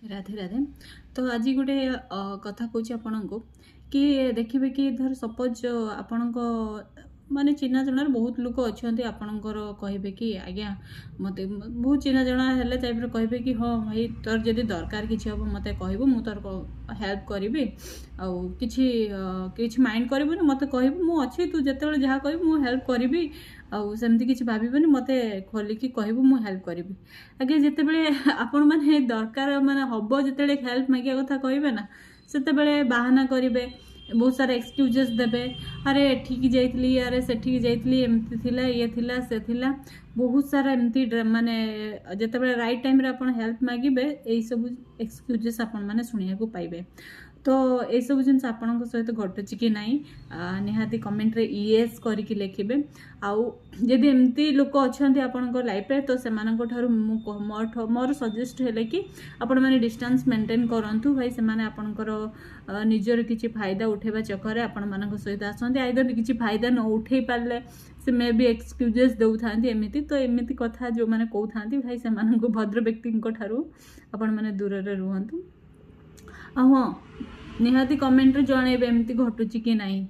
राधे राधे। तो आज गोटे कथा कौच आपण को कि देखिए कि धर सपोज आपण माने चिन्ह जनार बहुत लोक अच्छा आपणकर कहे कि आज्ञा मत बहुत चिन्ह जना हेल्ले टाइप कहे कि हाँ भाई तोर जदि दरकार किसी हम मत कहबू मु तोर हेल्प करी किसी माइंड करूँ मत कहबू मु अच्छी तू जिते जहाँ कह मु हेल्प करी आमती किसी भावन मत खोलिकी कहबू मु हेल्प करी आगे जिते आपण मैंने दरकार माने हम जिते हेल्प मांगे कथा कहे ना से बाहाना करेंगे बहुत सारा एक्सक्यूजेस देवे अरे एठिकी जाइली अरे सेठिकी जाइली एमती थिला ये थिला से थिला बहुत सारा एमती माने जिते राइट टाइम रे आपण हेल्प मांगे यही सब एक्सक्यूजेस आपण माने सुनिया को पाइबे। तो ये सब जिन आपण सहित घटुची कि ना निहाती कमेंट रे येस करके लिखे आउ जदि एमती लोक अच्छा आपण लाइफ रे तो से मोर सजेस्ट है कि आपण मैंने डिस्टेंस मेंटेन करूँ भाई से आपणकर निजर किसी फायदा उठेबा चक्कर आपण मान सहित आसते आइदर किसी फायदा न उठे पारे से मे भी एक्सक्यूजेस दौ था एमती तो एमती कथा जो मैंने कहते भाई से भद्र व्यक्ति आपण मैंने दूर रुहतु। हाँ निहाती कमेंट रे जणेबे एमती घटुची कि नहीं।